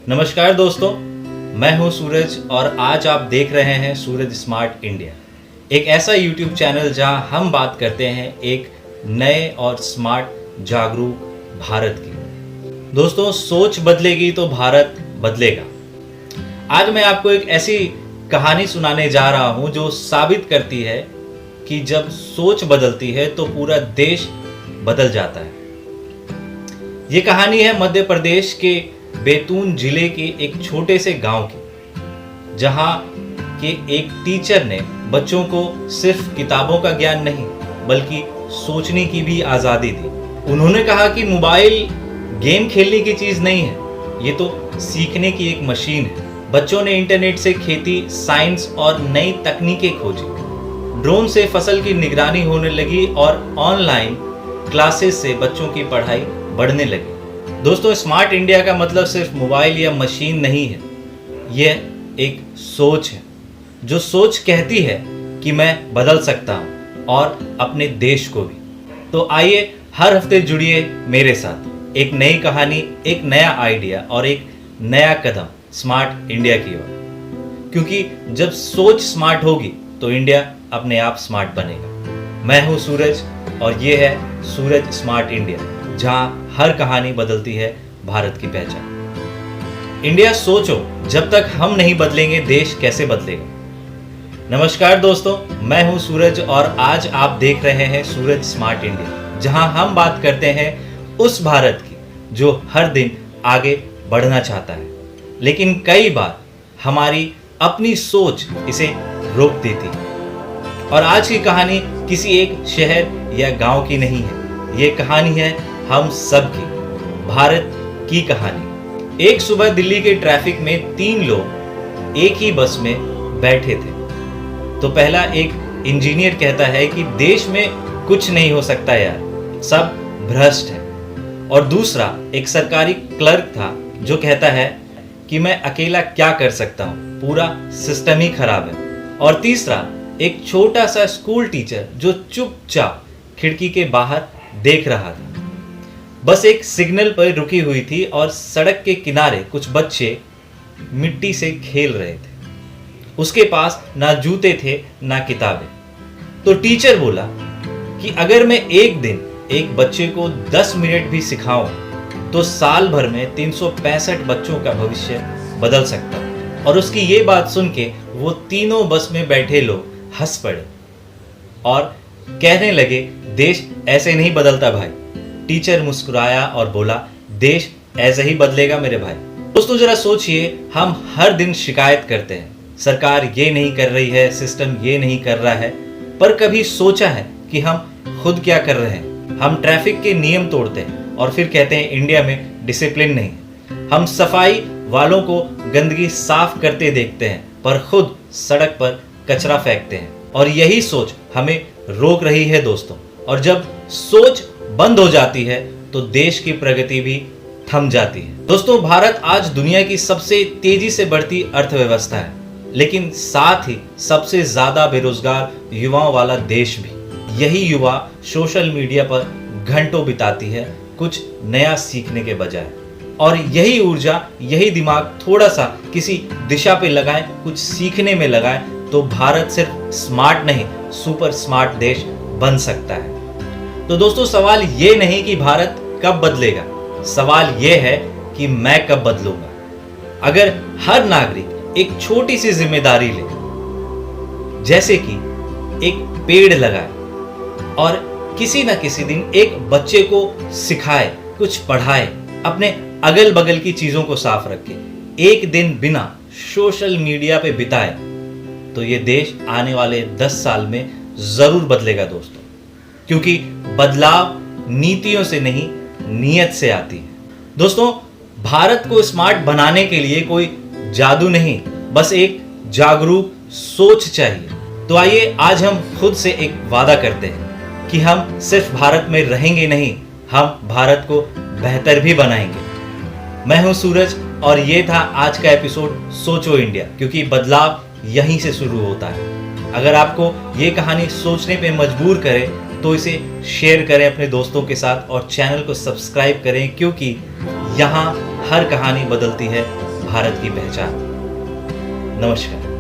नमस्कार दोस्तों, मैं हूं सूरज और आज आप देख रहे हैं सूरज स्मार्ट इंडिया, एक ऐसा YouTube चैनल जहां हम बात करते हैं एक नए और स्मार्ट जागरूक भारत की। दोस्तों, सोच बदलेगी तो भारत बदलेगा। आज मैं आपको एक ऐसी कहानी सुनाने जा रहा हूं जो साबित करती है कि जब सोच बदलती है तो पूरा देश बदल जाता है। ये कहानी है मध्य प्रदेश के बैतूल जिले के एक छोटे से गांव की, जहां के एक टीचर ने बच्चों को सिर्फ किताबों का ज्ञान नहीं बल्कि सोचने की भी आज़ादी दी। उन्होंने कहा कि मोबाइल गेम खेलने की चीज़ नहीं है, ये तो सीखने की एक मशीन है। बच्चों ने इंटरनेट से खेती, साइंस और नई तकनीकें खोजी। ड्रोन से फसल की निगरानी होने लगी और ऑनलाइन क्लासेस से बच्चों की पढ़ाई बढ़ने लगी। दोस्तों, स्मार्ट इंडिया का मतलब सिर्फ मोबाइल या मशीन नहीं है, यह एक सोच है। जो सोच कहती है कि मैं बदल सकता हूँ और अपने देश को भी। तो आइए हर हफ्ते जुड़िए मेरे साथ, एक नई कहानी, एक नया आइडिया और एक नया कदम स्मार्ट इंडिया की ओर। क्योंकि जब सोच स्मार्ट होगी तो इंडिया अपने आप स्मार्ट बनेगा। मैं हूँ सूरज और ये है सूरज स्मार्ट इंडिया, जहां हर कहानी बदलती है भारत की पहचान। इंडिया सोचो, जब तक हम नहीं बदलेंगे देश कैसे बदलेगा। नमस्कार दोस्तों, मैं हूं सूरज और आज आप देख रहे हैं सूरज स्मार्ट इंडिया, जहां हम बात करते हैं उस भारत की जो हर दिन आगे बढ़ना चाहता है, लेकिन कई बार हमारी अपनी सोच इसे रोक देती है। और आज की कहानी किसी एक शहर या गांव की नहीं है, ये कहानी है हम सब की, भारत की कहानी। एक सुबह दिल्ली के ट्रैफिक में 3 लोग एक ही बस में बैठे थे। तो पहला एक इंजीनियर कहता है कि देश में कुछ नहीं हो सकता यार, सब भ्रष्ट है। और दूसरा एक सरकारी क्लर्क था जो कहता है कि मैं अकेला क्या कर सकता हूँ, पूरा सिस्टम ही खराब है। और तीसरा एक छोटा सा स्कूल टीचर जो चुपचाप खिड़की के बाहर देख रहा था। बस एक सिग्नल पर रुकी हुई थी और सड़क के किनारे कुछ बच्चे मिट्टी से खेल रहे थे। उसके पास ना जूते थे ना किताबें। तो टीचर बोला कि अगर मैं एक दिन एक बच्चे को 10 मिनट भी सिखाऊं तो साल भर में 365 बच्चों का भविष्य बदल सकता। और उसकी ये बात सुन के वो तीनों बस में बैठे लोग हंस पड़े और कहने लगे, देश ऐसे नहीं बदलता भाई। टीचर मुस्कुराया और बोला, देश ऐसे ही बदलेगा मेरे भाई। दोस्तों, जरा सोचिए, हम हर दिन शिकायत करते हैं, सरकार ये नहीं कर रही है, सिस्टम ये नहीं कर रहा है, पर कभी सोचा है कि हम खुद क्या कर रहे हैं? हम ट्रैफिक के नियम तोड़ते हैं और फिर कहते हैं इंडिया में डिसिप्लिन नहीं है। हम सफाई वालों को गंदगी साफ करते देखते हैं पर खुद सड़क पर कचरा फेंकते हैं। और यही सोच हमें रोक रही है दोस्तों। और जब सोच बंद हो जाती है तो देश की प्रगति भी थम जाती है। दोस्तों, भारत आज दुनिया की सबसे तेजी से बढ़ती अर्थव्यवस्था है, लेकिन साथ ही सबसे ज्यादा बेरोजगार युवाओं वाला देश भी। यही युवा सोशल मीडिया पर घंटों बिताती है कुछ नया सीखने के बजाय। और यही ऊर्जा, यही दिमाग थोड़ा सा किसी दिशा पे लगाए, कुछ सीखने में लगाए, तो भारत सिर्फ स्मार्ट नहीं सुपर स्मार्ट देश बन सकता है। तो दोस्तों, सवाल ये नहीं कि भारत कब बदलेगा, सवाल ये है कि मैं कब बदलूंगा। अगर हर नागरिक एक छोटी सी जिम्मेदारी ले, जैसे कि एक पेड़ लगाए और किसी न किसी दिन एक बच्चे को सिखाए, कुछ पढ़ाए, अपने अगल बगल की चीजों को साफ रखे, एक दिन बिना सोशल मीडिया पे बिताए, तो ये देश आने वाले 10 साल में जरूर बदलेगा दोस्तों। क्योंकि बदलाव नीतियों से नहीं, नीयत से आती है। दोस्तों, भारत को स्मार्ट बनाने के लिए कोई जादू नहीं, बस एक जागरूक सोच चाहिए। तो आइए आज हम खुद से एक वादा करते हैं कि हम सिर्फ भारत में रहेंगे नहीं, हम भारत को बेहतर भी बनाएंगे। मैं हूं सूरज और ये था आज का एपिसोड सोचो इंडिया, क्योंकि बदलाव यहीं से शुरू होता है। अगर आपको ये कहानी सोचने पे मजबूर करे तो इसे शेयर करें अपने दोस्तों के साथ और चैनल को सब्सक्राइब करें, क्योंकि यहाँ हर कहानी बदलती है भारत की पहचान। नमस्कार।